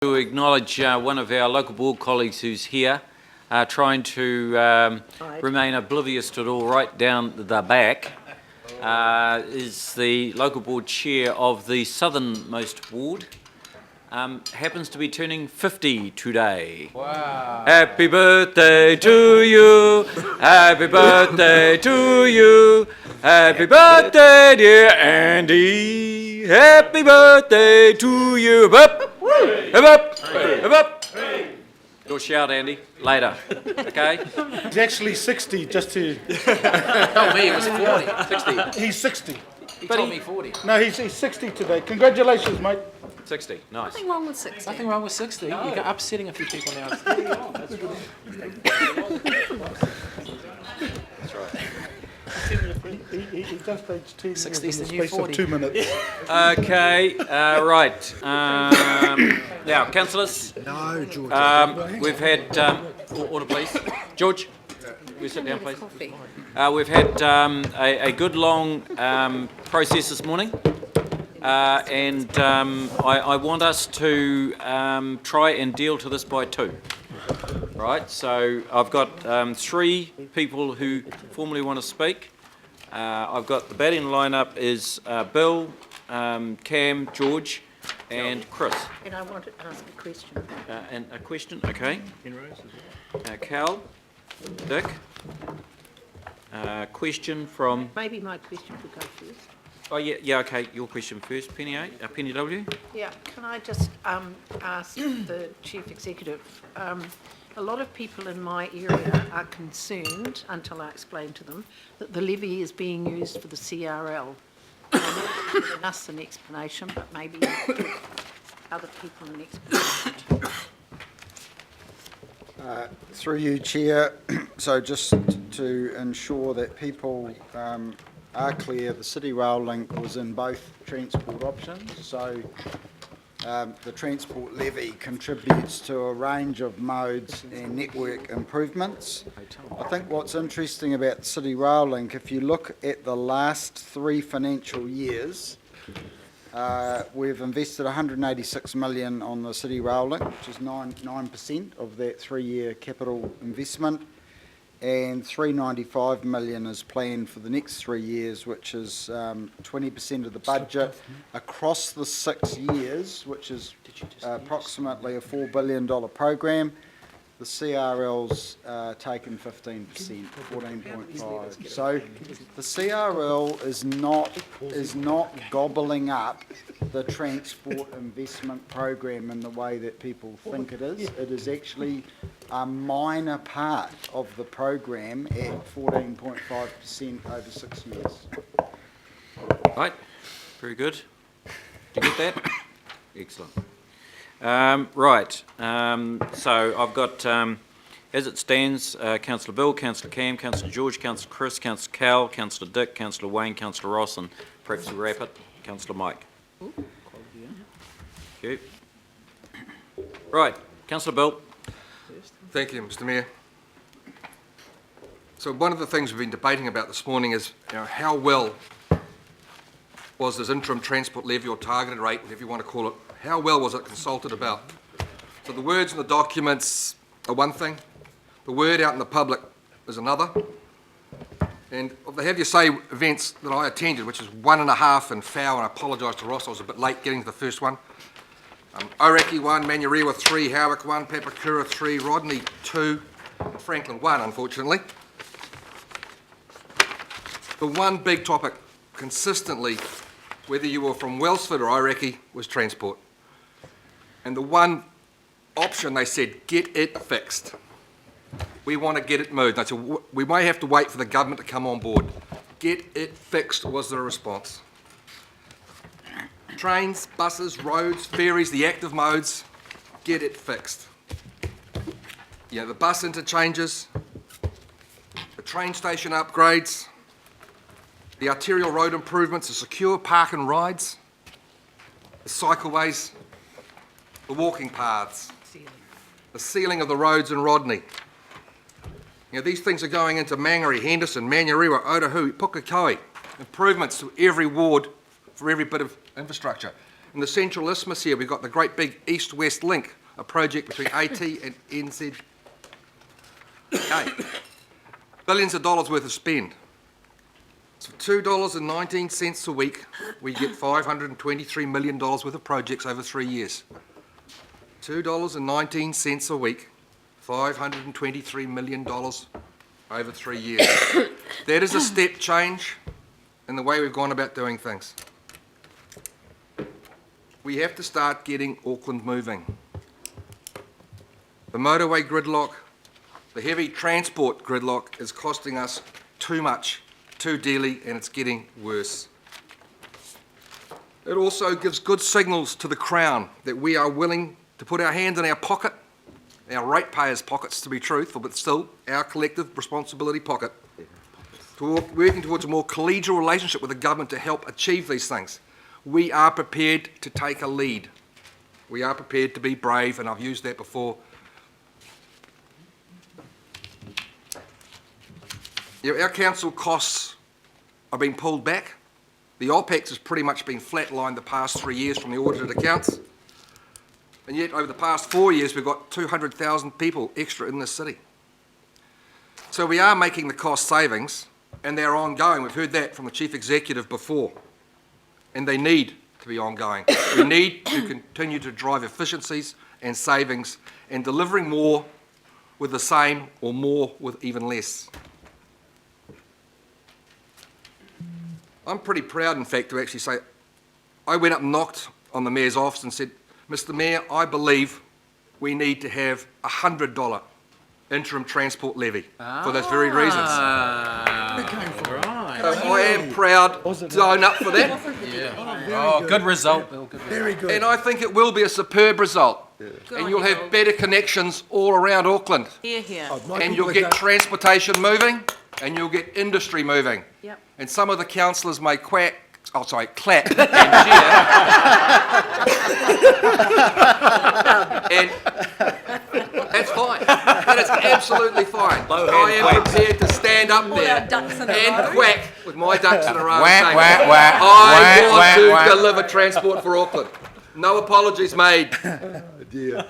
To acknowledge one of our local board colleagues who's here, trying to remain oblivious to it all right down the back, is the local board chair of the southernmost ward. Happens to be turning 50 today. Wow. Happy birthday to you, happy birthday to you, happy birthday dear Andy, happy birthday to you. Up, up. You'll shout, Andy, later, okay? He's actually 60, just to... Told me he was 40. 60. He's 60. He told me 40. No, he's 60 today. Congratulations, mate. 60, nice. Nothing wrong with 60. Nothing wrong with 60. You're upsetting a few people now. That's right. He just aged 10 years 60 in is the the new space 40. of 2 minutes. Okay, right. Now, councillors. No, George. We've had, order please. George, will you sit down please? Coffee. We've had a good long process this morning, and I want us to try and deal to this by two. Right, so I've got three people who formally want to speak. I've got the batting lineup is Bill, Cam, George, and Chris. And I want to ask a question. And a question, okay. Cal, Dick. Question from. Maybe my question could go first. Oh yeah, okay. Your question first, Penny A, Penny W. Yeah, can I just ask the Chief Executive, a lot of people in my area are concerned, until I explain to them, that the levy is being used for the CRL. I'm not giving us an explanation, but maybe you could give other people an explanation. Through you, Chair, so just to ensure that people are clear, the City Rail Link was in both transport options, so the transport levy contributes to a range of modes and network improvements. I think what's interesting about the City Rail Link, if you look at the last 3 financial years, we've invested 186 million on the City Rail Link, which is 9% of that 3-year capital investment, and 395 million is planned for the next 3 years, which is 20% of the budget across the 6 years, which is approximately a $4 billion program. The CRL's taken 15%, 14.5. So the CRL is not gobbling up the transport investment program in the way that people think it is. It is actually a minor part of the program at 14.5% over 6 years. Right, very good. Did you get that? Excellent. Right, so I've got, as it stands, Councillor Bill, Councillor Cam, Councillor George, Councillor Chris, Councillor Cal, Councillor Dick, Councillor Wayne, Councillor Ross, and perhaps we wrap it, Councillor Mike. Thank you. Right, Councillor Bill. Thank you, Mr. Mayor. So one of the things we've been debating about this morning is, how well was this interim transport levy or targeted rate, whatever you want to call it, how well was it consulted about? So the words in the documents are one thing, the word out in the public is another. And of the Have You Say events that I attended, which is 1.5 in Fowl, and I apologise to Ross, I was a bit late getting to the first one. Ōrākei 1, Manurewa 3, Howick 1, Papakura 3, Rodney 2, Franklin 1, unfortunately. The one big topic consistently, whether you were from Wellsford or Ōrākei, was transport. And the one option they said, get it fixed. We want to get it moved. I said, we may have to wait for the government to come on board. Get it fixed was the response. Trains, buses, roads, ferries, the active modes, get it fixed. The bus interchanges, the train station upgrades, the arterial road improvements, the secure park and rides, the cycleways, the walking paths, the sealing of the roads in Rodney. These things are going into Mangere, Henderson, Manurewa, Otahu, Pukekohe, improvements to every ward for every bit of infrastructure. In the Central Isthmus here, we've got the great big east-west link, a project between AT and NZ. Billions of dollars worth of spend. So $2.19 a week, we get $523 million worth of projects over 3 years. $2.19 a week, $523 million over 3 years. That is a step change in the way we've gone about doing things. We have to start getting Auckland moving. The motorway gridlock, the heavy transport gridlock is costing us too much, too dearly, and it's getting worse. It also gives good signals to the Crown that we are willing to put our hand in our pocket, our ratepayers' pockets to be truthful, but still our collective responsibility pocket, working towards a more collegial relationship with the government to help achieve these things. We are prepared to take a lead. We are prepared to be brave, and I've used that before. You know, our council costs are being pulled back. The OPEX has pretty much been flatlined the past 3 years from the audited accounts. And yet, over the past 4 years, we've got 200,000 people extra in this city. So we are making the cost savings, and they're ongoing. We've heard that from the Chief Executive before. And they need to be ongoing. We need to continue to drive efficiencies and savings and delivering more with the same or more with even less. I'm pretty proud, in fact, to actually say, I went up and knocked on the Mayor's office and said, Mr Mayor, I believe we need to have a $100 interim transport levy for those very reasons. Right. So I am proud to own up for that. Oh, good result, Bill. Good result. Very good. And I think it will be a superb result. And you'll have better connections all around Auckland. Here, here. And you'll get transportation moving, and you'll get industry moving. Yep. And some of the councillors may clap and cheer. And that's fine. That is absolutely fine. I am prepared to stand up there and quack with my ducks in a row. Quack, quack, quack. I want to deliver transport for Auckland. No apologies made.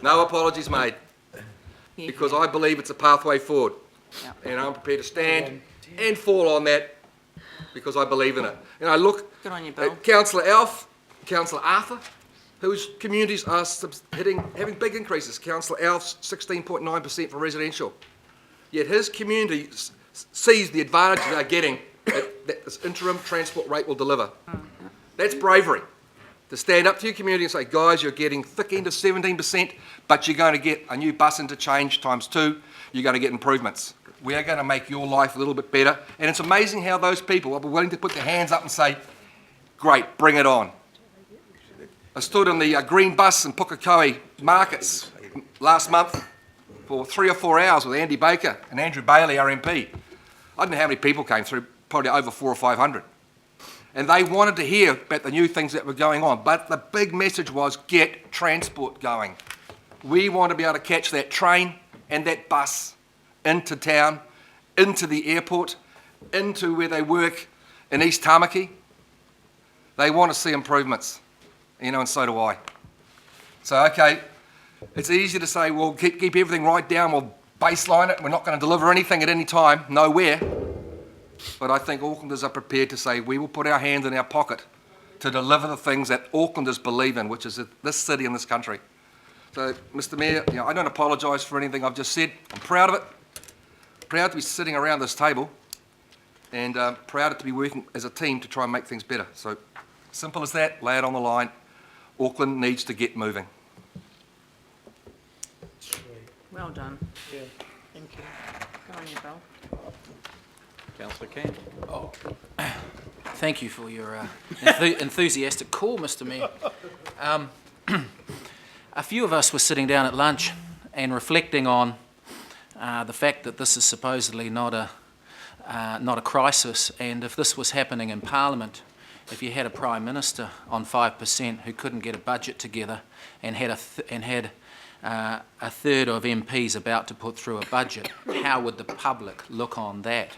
No apologies made. Because I believe it's a pathway forward. And I'm prepared to stand and fall on that because I believe in it. And I look Good on you, Bill. at Councillor Alf, Councillor Arthur, whose communities are having big increases. Councillor Alf's 16.9% for residential. Yet his community sees the advantage they're getting that this interim transport rate will deliver. That's bravery. To stand up to your community and say, guys, you're getting thick end of 17%, but you're going to get a new bus interchange ×2. You're going to get improvements. We are going to make your life a little bit better. And it's amazing how those people are willing to put their hands up and say, great, bring it on. I stood on the green bus in Pukekohe markets last month for 3 or 4 hours with Andy Baker and Andrew Bailey, our MP. I don't know how many people came through, probably over 400 or 500. And they wanted to hear about the new things that were going on. But the big message was, get transport going. We want to be able to catch that train and that bus into town, into the airport, into where they work in East Tamaki. They want to see improvements, you know, and so do I. So, okay, it's easy to say, well, keep everything right down, we'll baseline it, we're not going to deliver anything at any time, nowhere. But I think Aucklanders are prepared to say, we will put our hand in our pocket to deliver the things that Aucklanders believe in, which is this city and this country. So, Mr Mayor, you know, I don't apologise for anything I've just said. I'm proud of it. Proud to be sitting around this table and proud to be working as a team to try and make things better. So, simple as that, lay it on the line. Auckland needs to get moving. Well done. Yeah. Thank you. Go on you, Bill. Councillor Cairn. Thank you for your enthusiastic call, Mr Mayor. A few of us were sitting down at lunch and reflecting on the fact that this is supposedly not a crisis, and if this was happening in Parliament, if you had a Prime Minister on 5% who couldn't get a budget together and had a third of MPs about to put through a budget, how would the public look on that?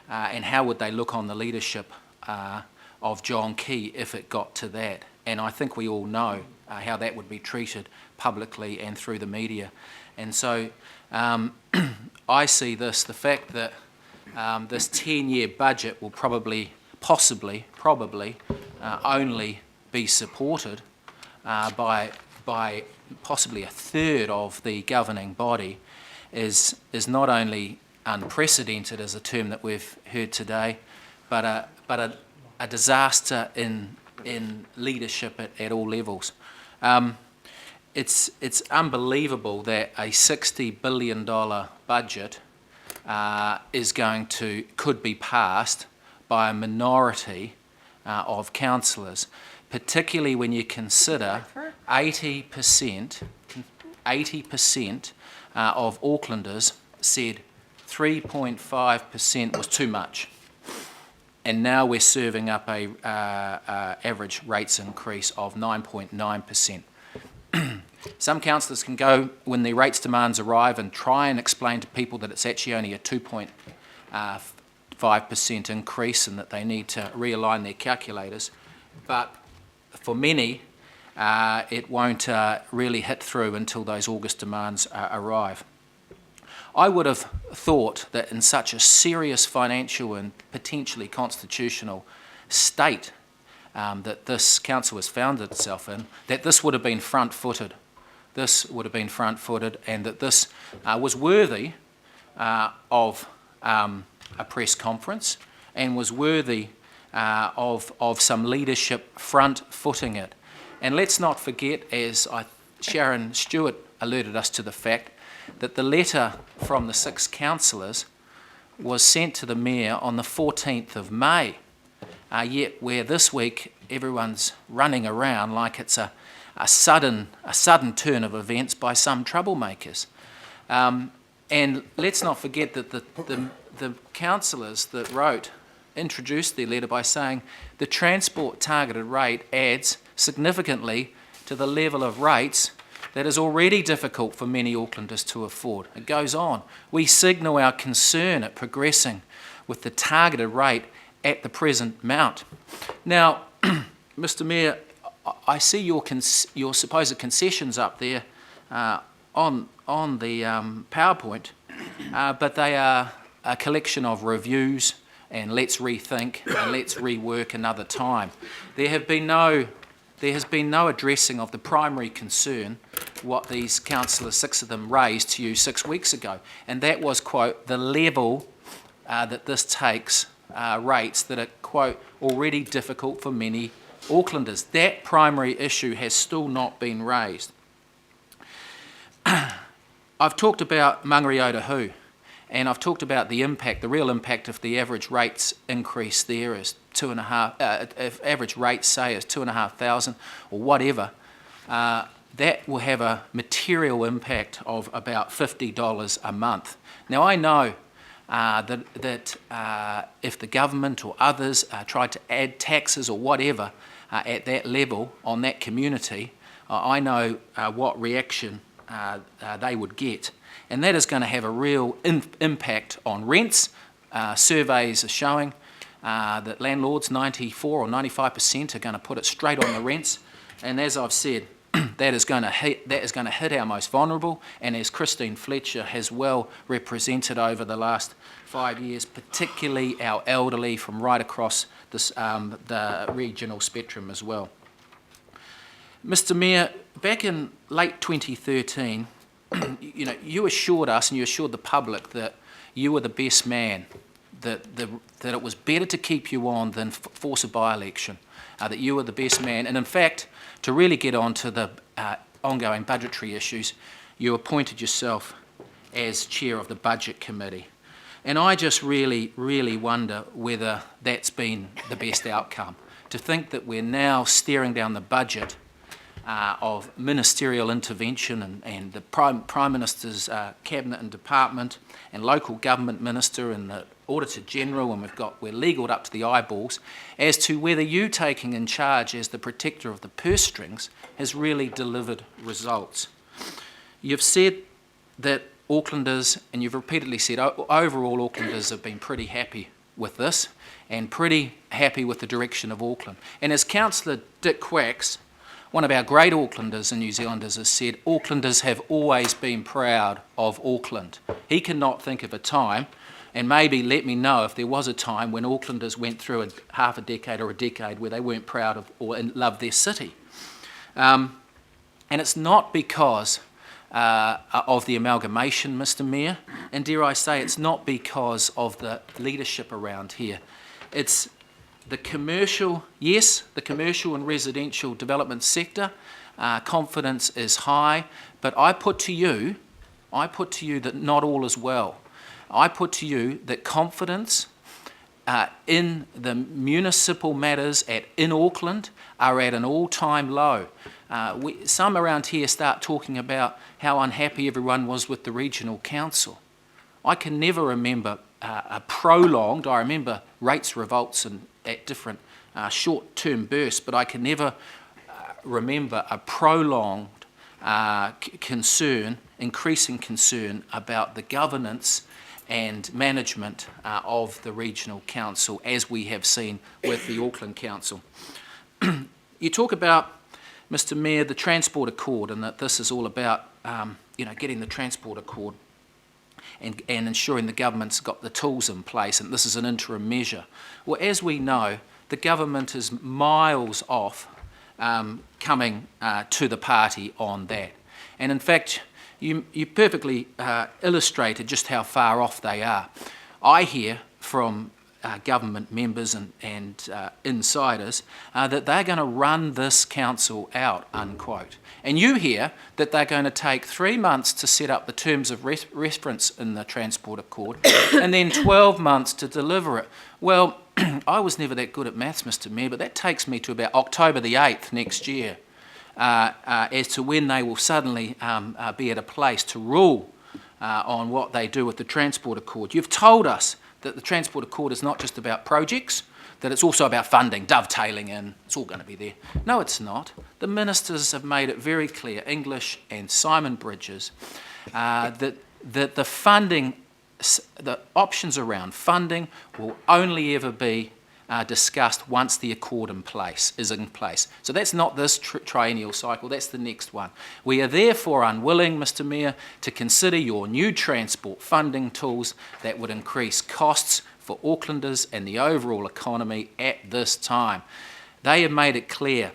And how would they look on the leadership of John Key if it got to that? and I think we all know how that would be treated publicly and through the media. And so I see this, the fact that this 10-year budget will possibly only be supported by possibly a third of the governing body is not only unprecedented as a term that we've heard today, but a disaster in leadership at all levels. It's unbelievable that a $60 billion budget could be passed by a minority of councillors, particularly when you consider 80% of Aucklanders said 3.5% was too much. And now we're serving up a average rates increase of 9.9%. Some councillors can go, when the rates demands arrive, and try and explain to people that it's actually only a 2.5% increase and that they need to realign their calculators. But for many, it won't really hit through until those August demands arrive. I would have thought that in such a serious financial and potentially constitutional state that this council has found itself in, that this would have been front-footed. This would have been front-footed, and that this was worthy of a press conference and was worthy of some leadership front-footing it. And let's not forget, as Sharon Stewart alerted us to the fact, that the letter from the 6 councillors was sent to the Mayor on the 14th of May, yet where this week everyone's running around like it's a sudden turn of events by some troublemakers. And let's not forget that the councillors that introduced their letter by saying the transport targeted rate adds significantly to the level of rates that is already difficult for many Aucklanders to afford. It goes on. We signal our concern at progressing with the targeted rate at the present amount. Now, Mr Mayor, I see your supposed concessions up there on the PowerPoint, but they are a collection of reviews and let's rethink and let's rework another time. There has been no addressing of the primary concern, what these councillors, 6 of them, raised to you 6 weeks ago, and that was, quote, the level that this takes rates that are, quote, already difficult for many Aucklanders. That primary issue has still not been raised. I've talked about Mangere and I've talked about the real impact if the average rates increase there is 2.5, if average rates say is 2,500 or whatever, that will have a material impact of about $50 a month. Now I know that if the government or others tried to add taxes or whatever at that level on that community, I know what reaction they would get. And that is going to have a real impact on rents. Surveys are showing that landlords, 94 or 95%, are going to put it straight on the rents. And as I've said, that is going to hit our most vulnerable, and as Christine Fletcher has well represented over the last 5 years, particularly our elderly from right across this, the regional spectrum as well. Mr Mayor, back in late 2013, you assured us and you assured the public that you were the best man, that it was better to keep you on than force a by-election, that you were the best man. And in fact, to really get on to the ongoing budgetary issues, you appointed yourself as chair of the Budget Committee. And I just really, really wonder whether that's been the best outcome. To think that we're now staring down the budget of ministerial intervention and the Prime Minister's Cabinet and Department and local government minister and the Auditor General, and we're legaled up to the eyeballs as to whether you taking in charge as the protector of the purse strings has really delivered results. You've said that Aucklanders, and you've repeatedly said overall Aucklanders have been pretty happy with this and pretty happy with the direction of Auckland. And as Councillor Dick Quacks, one of our great Aucklanders and New Zealanders, has said, Aucklanders have always been proud of Auckland. He cannot think of a time, and maybe let me know if there was a time when Aucklanders went through half a decade or a decade where they weren't proud of or loved their city. And it's not because of the amalgamation, Mr. Mayor, and dare I say, it's not because of the leadership around here. It's the commercial, yes, the commercial and residential development sector, confidence is high, but I put to you that not all is well. I put to you that confidence in the municipal matters in Auckland are at an all-time low. Some around here start talking about how unhappy everyone was with the regional council. I can never remember I remember rates revolts at different short-term bursts, but I can never remember a prolonged increasing concern about the governance and management of the regional council, as we have seen with the Auckland Council. You talk about, Mr. Mayor, the Transport Accord, and that this is all about getting the Transport Accord and ensuring the government's got the tools in place, and this is an interim measure. Well, as we know, the government is miles off coming to the party on that. And in fact, you perfectly illustrated just how far off they are. I hear from government members and insiders that they're going to run this council out, unquote. And you hear that they're going to take 3 months to set up the terms of reference in the Transport Accord and then 12 months to deliver it. Well, I was never that good at maths, Mr. Mayor, but that takes me to about October the 8th next year as to when they will suddenly be at a place to rule on what they do with the Transport Accord. You've told us that the Transport Accord is not just about projects, that it's also about funding, dovetailing in, it's all going to be there. No, it's not. The ministers have made it very clear, English and Simon Bridges, that the funding, the options around funding will only ever be discussed once the accord is in place. So that's not this triennial cycle, that's the next one. We are therefore unwilling, Mr. Mayor, to consider your new transport funding tools that would increase costs for Aucklanders and the overall economy at this time. They have made it clear.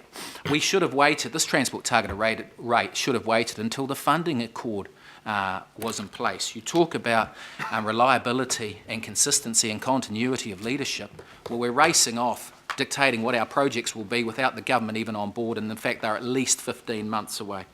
We should have waited, this transport targeted rate should have waited until the funding accord was in place. You talk about reliability and consistency and continuity of leadership. Well, we're racing off, dictating what our projects will be without the government even on board, and in fact they're at least 15 months away.